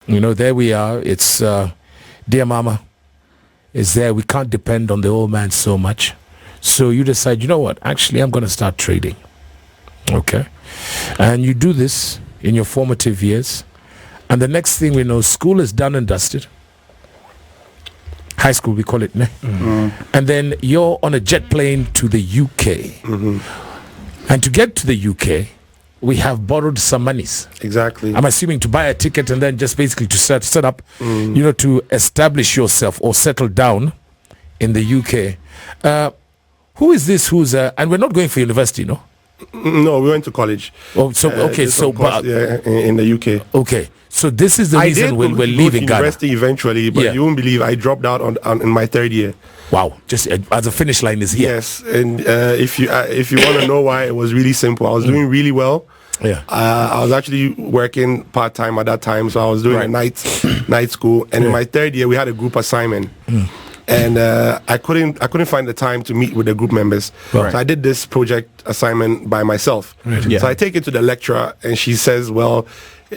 there we are. It's dear mama is there. We can't depend on the old man so much. So you decide, you know what? Actually, I'm going to start trading. Okay. And you do this in your formative years. And the next thing we know, school is done and dusted. High school, we call it. And then you're on a jet plane to the UK. And to get to the UK, we have borrowed some monies. Exactly. I'm assuming to buy a ticket and then just basically to set up, to establish yourself or settle down in the UK. Who is this and we're not going for university, no? No, we went to college. Oh, so, okay, so... in the UK. Okay, so this is the reason we're leaving Ghana. University eventually, but you won't believe I dropped out in my third year. Wow, just as a finish line is here. Yes, and if you want to know why, it was really simple. I was doing really well. Yeah. I was actually working part-time at that time, so I was doing a night school. And in my third year, we had a group assignment. And I couldn't find the time to meet with the group members. Right. So I did this project assignment by myself. Right. Yeah. So I take it to the lecturer, and she says, well,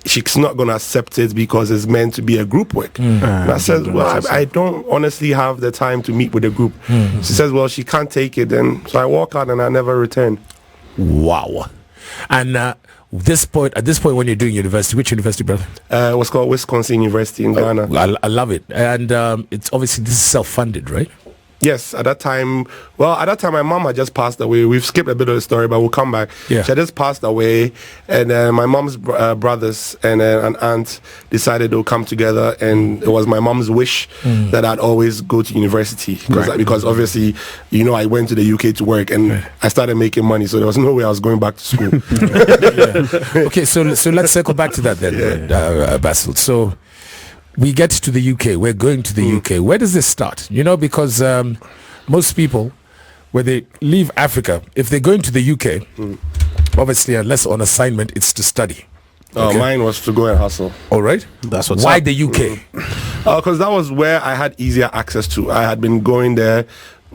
she's not going to accept it because it's meant to be a group work. And I said, well, I don't honestly have the time to meet with the group. She says, well, she can't take it. And so I walk out and I never return. Wow. And at this point when you're doing university, which university, brother? It was called Wisconsin University in Ghana. I love it. And it's obviously, this is self-funded, right? Yes, at that time, my mom had just passed away. We've skipped a bit of the story, but we'll come back. Yeah. She had just passed away, and my mom's brothers and an aunt decided to come together, and it was my mom's wish that I'd always go to university, because obviously, I went to the UK to work, and I started making money, so there was no way I was going back to school. Okay, so let's circle back to that then, Basil. So we get to the UK. We're going to the UK. Where does this start? Because most people, when they leave Africa, if they're going to the UK, obviously, unless on assignment, it's to study. Okay? Mine was to go and hustle. All right. That's what's Why up. the UK? Because that was where I had easier access to. I had been going there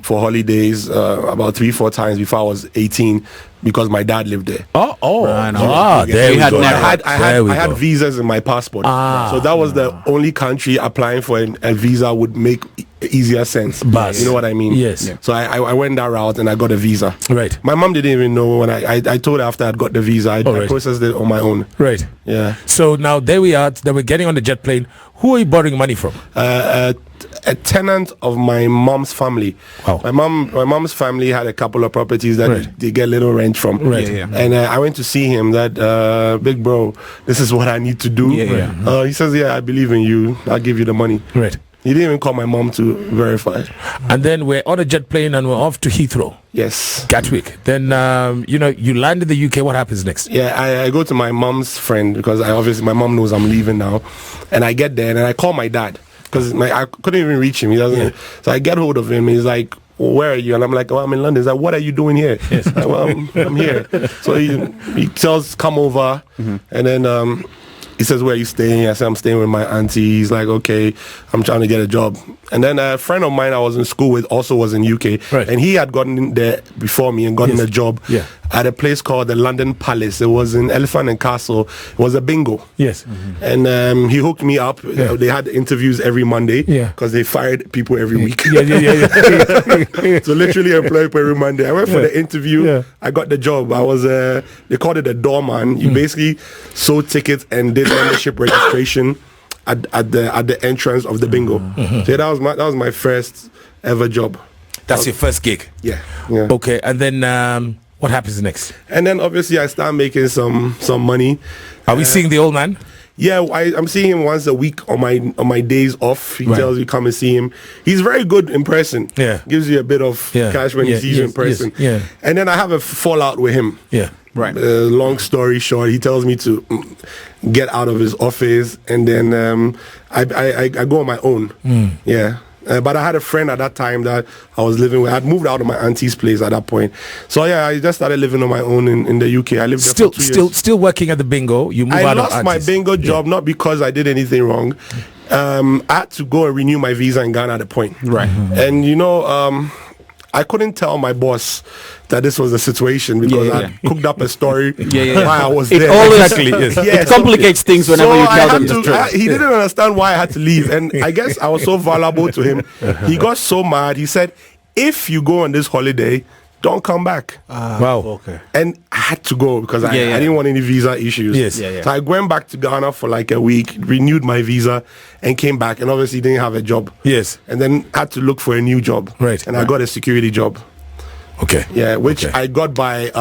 for holidays about 3-4 times before I was 18 because my dad lived there. There we go. I had visas in my passport. So that was the only country applying for a visa would make easier sense. You know what I mean? Yes. So I went that route and I got a visa. Right. My mom didn't even know when I told her after I'd got the visa. I processed it on my own. Right. Yeah. So now there we are. Then we're getting on the jet plane. Who are you borrowing money from? A tenant of my mom's family. Wow. My mom's family had a couple of properties that they get little rent from. Right. And I went to see him. That big bro, this is what I need to do. He says, "Yeah, I believe in you. I'll give you the money." Right. He didn't even call my mom to verify. And then we're on a jet plane and we're off to Heathrow. Yes. Gatwick. Then you land in the UK. What happens next? Yeah, I go to my mom's friend because my mom knows I'm leaving now, and I get there and I call my dad. Because I couldn't even reach him. He doesn't. So I get hold of him. He's like, "Where are you?" And I'm like, "Oh, I'm in London." He's like, "What are you doing here?" Yes. Like, well, I'm here. So he tells, "Come over," and then he says, "Where are you staying?" I said, "I'm staying with my auntie." He's like, "Okay, I'm trying to get a job." And then a friend of mine I was in school with also was in UK, and he had gotten in there before me and gotten a job at a place called the London Palace. It was in Elephant and Castle. It was a bingo. Yes. And he hooked me up. They had interviews every Monday because they fired people every week. So literally employed people every Monday. I went for the interview. I got the job. I was they called it a doorman. You basically sold tickets and did membership registration at the entrance of the bingo. So that was my first ever job. That's your first gig. Yeah. Okay, and then what happens next? And then obviously I start making some money. Are we seeing the old man? Yeah, I'm seeing him once a week on my days off. He tells you come and see him. He's very good in person. Yeah, gives you a bit of cash when he sees you in person. Yeah, and then I have a fallout with him. Yeah, right. Long story short, he tells me to get out of his office, and then I go on my own. Yeah. But I had a friend at that time that I was living with. I'd moved out of my auntie's place at that point. So yeah, I just started living on my own in the UK. I lived there for 2 years. Still working at the bingo. You moved out of I lost my bingo job not because I did anything wrong. I had to go and renew my visa in Ghana at the point. Right. And I couldn't tell my boss that this was the situation because I cooked up a story why I was it there. Always, Exactly, yes. It complicates things whenever you tell them the truth. He didn't understand why I had to leave, and I guess I was so valuable to him. He got so mad. He said, "If you go on this holiday, don't come back." Wow. Okay. And I had to go because I didn't want any visa issues. Yes. So I went back to Ghana for like a week, renewed my visa, and came back. And obviously didn't have a job. Yes. And then had to look for a new job. Right. And I got a security job. Okay. Yeah, which I got by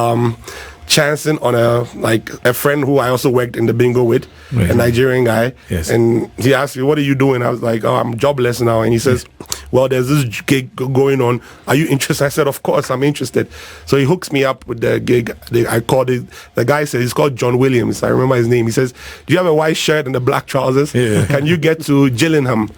chancing on a friend who I also worked in the bingo with, a Nigerian guy. Yes. And he asked me, "What are you doing?" I was like, "Oh, I'm jobless now." And he says, "Well, there's this gig going on. Are you interested?" I said, "Of course, I'm interested." So he hooks me up with the gig. I called it. The guy says he's called John Williams. I remember his name. He says, "Do you have a white shirt and the black trousers? Yeah. Can you get to Gillingham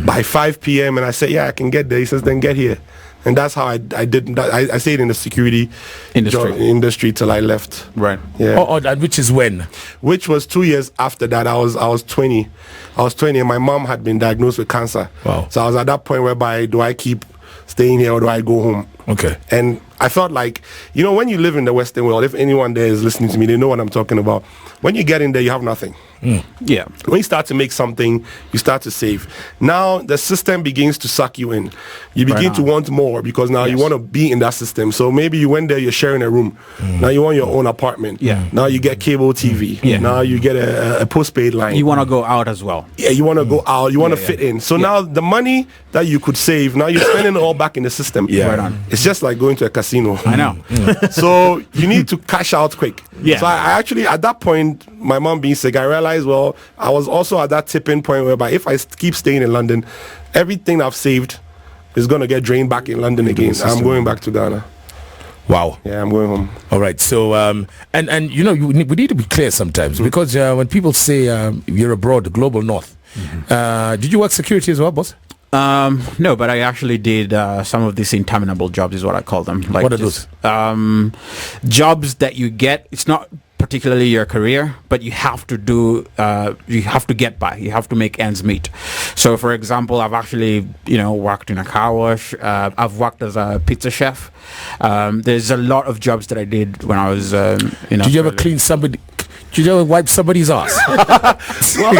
by 5 p.m.?" And I said, "Yeah, I can get there." He says, "Then get here." And that's how I did. I stayed in the security industry till I left. Right. Yeah. And which is when? Which was 2 years after that. I was 20. I was 20, and my mom had been diagnosed with cancer. Wow. So I was at that point whereby, do I keep staying here or do I go home? Okay. And I felt like, when you live in the Western world, if anyone there is listening to me, they know what I'm talking about. When you get in there, you have nothing. Yeah. When you start to make something, you start to save. Now the system begins to suck you in. You begin to want more because now you want to be in that system. So maybe you went there, you're sharing a room. Now you want your own apartment. Yeah. Now you get cable TV. Yeah. Now you get a postpaid line. You want to go out as well. Yeah, you want to go out. You want to fit in. So now the money that you could save, now you're spending it all back in the system. Yeah. Right on. It's just like going to a casino. I know. So you need to cash out quick. Yeah. So I actually, at that point, my mom being sick, I realized, well, I was also at that tipping point whereby if I keep staying in London, everything I've saved is going to get drained back in London again. I'm going back to Ghana. Wow. Yeah, I'm going home. All right. So, and we need to be clear sometimes because when people say you're abroad, the global north, did you work security as well, boss? No, but I actually did some of these interminable jobs is what I call them. Like what are those? Jobs that you get, it's not particularly your career, but you have to do, you have to get by, you have to make ends meet. So for example, I've actually, worked in a car wash, I've worked as a pizza chef. There's a lot of jobs that I did when I was, Did you ever clean somebody? Did you ever wipe somebody's ass? Well,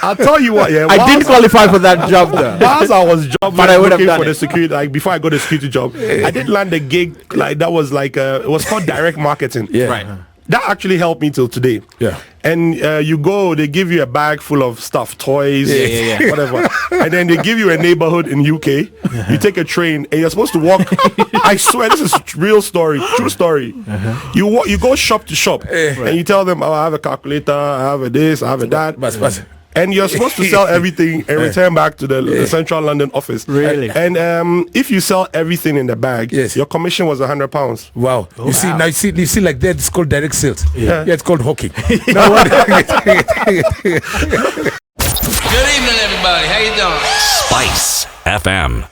I'll tell you what, yeah. I didn't qualify for that job though. Whilst I was But I would have looking done for the it. security, like before I got the security job, I did land a gig like that was like it was called direct marketing. Yeah. Right. That actually helped me till today. Yeah. And you go, they give you a bag full of stuff, toys, Yeah. whatever. And then they give you a neighborhood in UK. You take a train and you're supposed to walk. I swear, this is real story, true story. You go shop to shop and you tell them, "Oh, I have a calculator, I have a this, I have a that." But And you're supposed to sell everything and return back to the central London office. Really? And if you sell everything in the bag, Yes. your commission was £100. wow. You see now, you see like that. It's called direct sales. Yeah. It's called hawking. Good evening, everybody. How you doing? Spice FM.